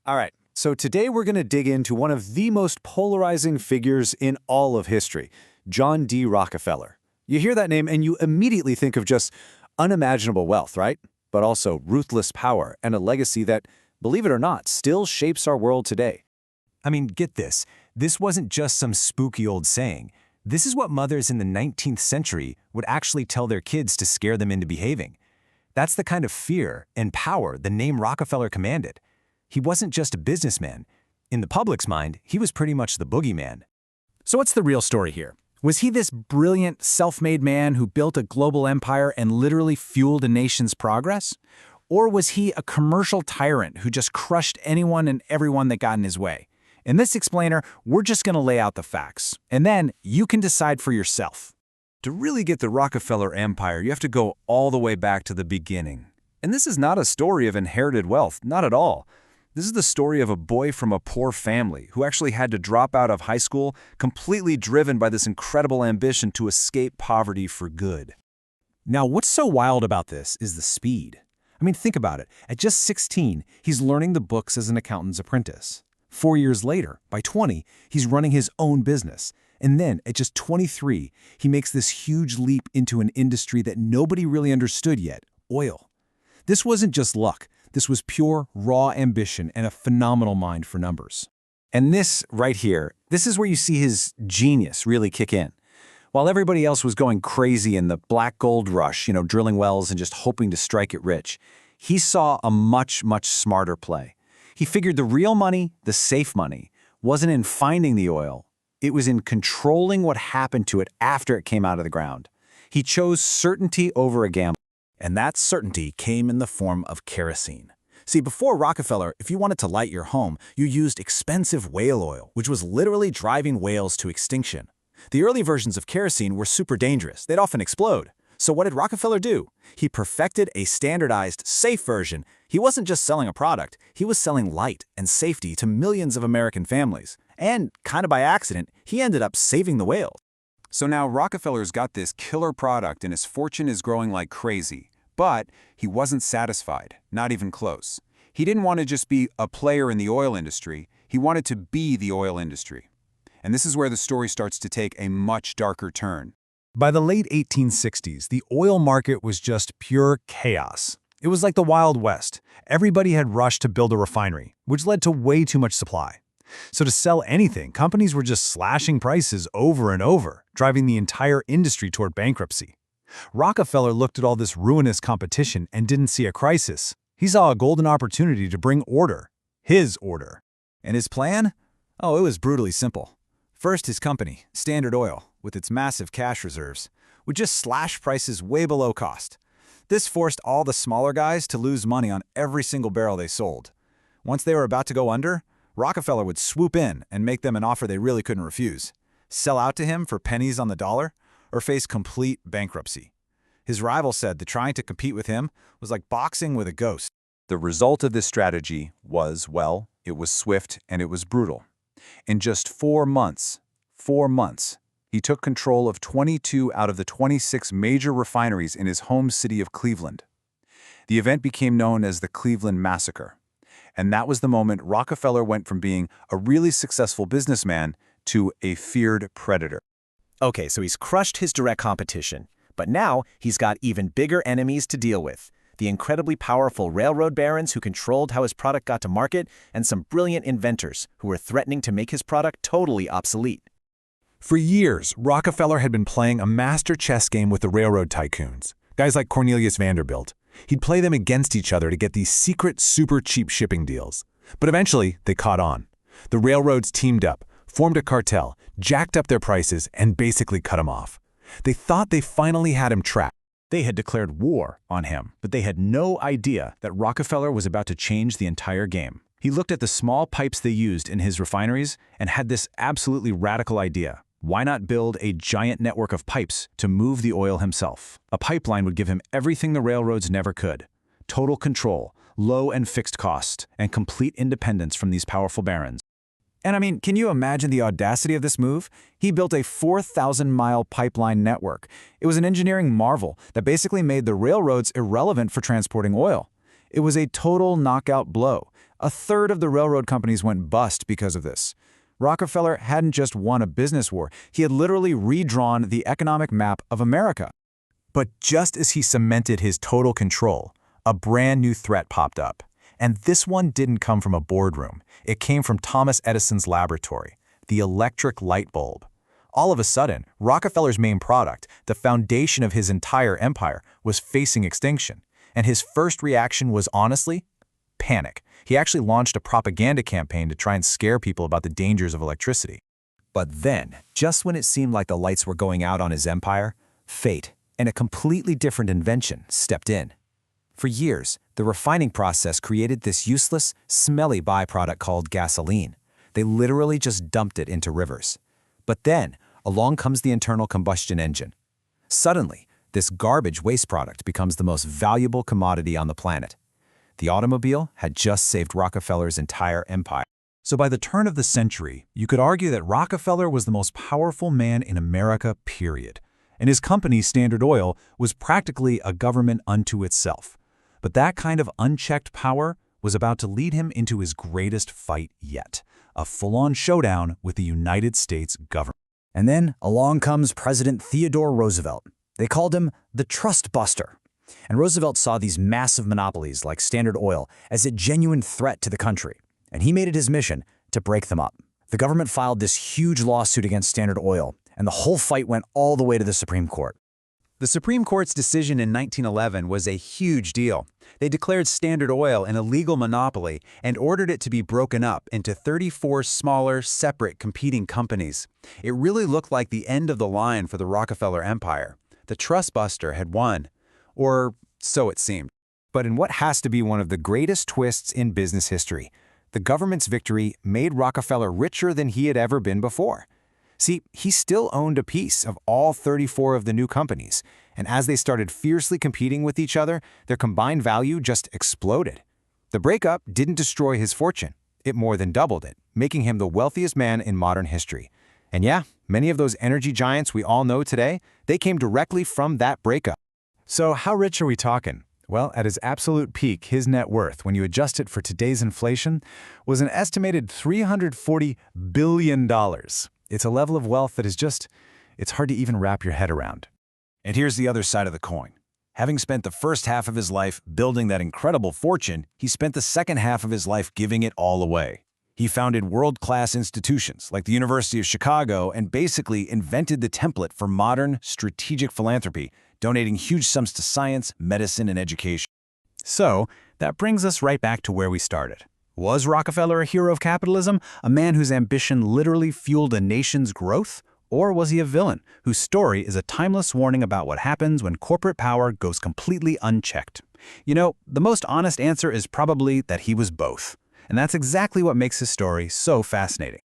All right, so today we're going to dig into one of the most polarizing figures in all of history, John D. Rockefeller. You hear that name and you immediately think of just unimaginable wealth, right? But also ruthless power and a legacy that, believe it or not, still shapes our world today. I mean, get this. This wasn't just some spooky old saying. This is what mothers in the 19th century would actually tell their kids to scare them into behaving. That's the kind of fear and power the name Rockefeller commanded. He wasn't just a businessman. In the public's mind, he was pretty much the boogeyman. So what's the real story here? Was he this brilliant, self-made man who built a global empire and literally fueled a nation's progress? Or was he a commercial tyrant who just crushed anyone and everyone that got in his way? In this explainer, we're just going to lay out the facts, and then you can decide for yourself. To really get the Rockefeller empire, you have to go all the way back to the beginning. And this is not a story of inherited wealth, not at all. This is the story of a boy from a poor family who actually had to drop out of high school, completely driven by this incredible ambition to escape poverty for good. Now, what's so wild about this is the speed. I mean, think about it. At just 16, he's learning the books as an accountant's apprentice. 4 years later, by 20, he's running his own business. And then, at just 23, he makes this huge leap into an industry that nobody really understood yet, oil. This wasn't just luck. This was pure, raw ambition and a phenomenal mind for numbers. And this right here, this is where you see his genius really kick in. While everybody else was going crazy in the black gold rush, drilling wells and just hoping to strike it rich, he saw a much, much smarter play. He figured the real money, the safe money, wasn't in finding the oil. It was in controlling what happened to it after it came out of the ground. He chose certainty over a gamble. And that certainty came in the form of kerosene. See, before Rockefeller, if you wanted to light your home, you used expensive whale oil, which was literally driving whales to extinction. The early versions of kerosene were super dangerous. They'd often explode. So what did Rockefeller do? He perfected a standardized, safe version. He wasn't just selling a product. He was selling light and safety to millions of American families. And, kind of by accident, he ended up saving the whales. So now Rockefeller's got this killer product and his fortune is growing like crazy. But he wasn't satisfied, not even close. He didn't want to just be a player in the oil industry. He wanted to be the oil industry. And this is where the story starts to take a much darker turn. By the late 1860s, the oil market was just pure chaos. It was like the Wild West. Everybody had rushed to build a refinery, which led to way too much supply. So to sell anything, companies were just slashing prices over and over, driving the entire industry toward bankruptcy. Rockefeller looked at all this ruinous competition and didn't see a crisis. He saw a golden opportunity to bring order. His order. And his plan? Oh, it was brutally simple. First, his company, Standard Oil, with its massive cash reserves, would just slash prices way below cost. This forced all the smaller guys to lose money on every single barrel they sold. Once they were about to go under, Rockefeller would swoop in and make them an offer they really couldn't refuse. Sell out to him for pennies on the dollar, or face complete bankruptcy. His rival said that trying to compete with him was like boxing with a ghost. The result of this strategy was, well, it was swift and it was brutal. In just 4 months, he took control of 22 out of the 26 major refineries in his home city of Cleveland. The event became known as the Cleveland Massacre. And that was the moment Rockefeller went from being a really successful businessman to a feared predator. Okay, so he's crushed his direct competition, but now he's got even bigger enemies to deal with. The incredibly powerful railroad barons who controlled how his product got to market, and some brilliant inventors who were threatening to make his product totally obsolete. For years, Rockefeller had been playing a master chess game with the railroad tycoons, guys like Cornelius Vanderbilt. He'd play them against each other to get these secret, super cheap shipping deals. But eventually, they caught on. The railroads teamed up, formed a cartel, jacked up their prices, and basically cut him off. They thought they finally had him trapped. They had declared war on him, but they had no idea that Rockefeller was about to change the entire game. He looked at the small pipes they used in his refineries and had this absolutely radical idea. Why not build a giant network of pipes to move the oil himself? A pipeline would give him everything the railroads never could: total control, low and fixed cost, and complete independence from these powerful barons. And I mean, can you imagine the audacity of this move? He built a 4,000-mile pipeline network. It was an engineering marvel that basically made the railroads irrelevant for transporting oil. It was a total knockout blow, A third of the railroad companies went bust because of this. Rockefeller hadn't just won a business war, he had literally redrawn the economic map of America. But just as he cemented his total control, a brand new threat popped up. And this one didn't come from a boardroom. It came from Thomas Edison's laboratory, the electric light bulb. All of a sudden, Rockefeller's main product, the foundation of his entire empire, was facing extinction. And his first reaction was honestly, panic. He actually launched a propaganda campaign to try and scare people about the dangers of electricity. But then, just when it seemed like the lights were going out on his empire, fate and a completely different invention stepped in. For years, the refining process created this useless, smelly byproduct called gasoline. They literally just dumped it into rivers. But then, along comes the internal combustion engine. Suddenly, this garbage waste product becomes the most valuable commodity on the planet. The automobile had just saved Rockefeller's entire empire. So by the turn of the century, you could argue that Rockefeller was the most powerful man in America, period. And his company, Standard Oil, was practically a government unto itself. But that kind of unchecked power was about to lead him into his greatest fight yet, a full-on showdown with the United States government. And then along comes President Theodore Roosevelt. They called him the Trust Buster. And Roosevelt saw these massive monopolies like Standard Oil as a genuine threat to the country. And he made it his mission to break them up. The government filed this huge lawsuit against Standard Oil, and the whole fight went all the way to the Supreme Court. The Supreme Court's decision in 1911 was a huge deal. They declared Standard Oil an illegal monopoly and ordered it to be broken up into 34 smaller, separate, competing companies. It really looked like the end of the line for the Rockefeller empire. The Trust Buster had won. Or so it seemed. But in what has to be one of the greatest twists in business history, the government's victory made Rockefeller richer than he had ever been before. See, he still owned a piece of all 34 of the new companies, and as they started fiercely competing with each other, their combined value just exploded. The breakup didn't destroy his fortune. It more than doubled it, making him the wealthiest man in modern history. And yeah, many of those energy giants we all know today, they came directly from that breakup. So how rich are we talking? Well, at his absolute peak, his net worth, when you adjust it for today's inflation, was an estimated $340 billion. It's a level of wealth that is just, it's hard to even wrap your head around. And here's the other side of the coin. Having spent the first half of his life building that incredible fortune, he spent the second half of his life giving it all away. He founded world-class institutions like the University of Chicago and basically invented the template for modern strategic philanthropy, donating huge sums to science, medicine, and education. So, that brings us right back to where we started. Was Rockefeller a hero of capitalism, a man whose ambition literally fueled a nation's growth? Or was he a villain, whose story is a timeless warning about what happens when corporate power goes completely unchecked? You know, the most honest answer is probably that he was both. And that's exactly what makes his story so fascinating.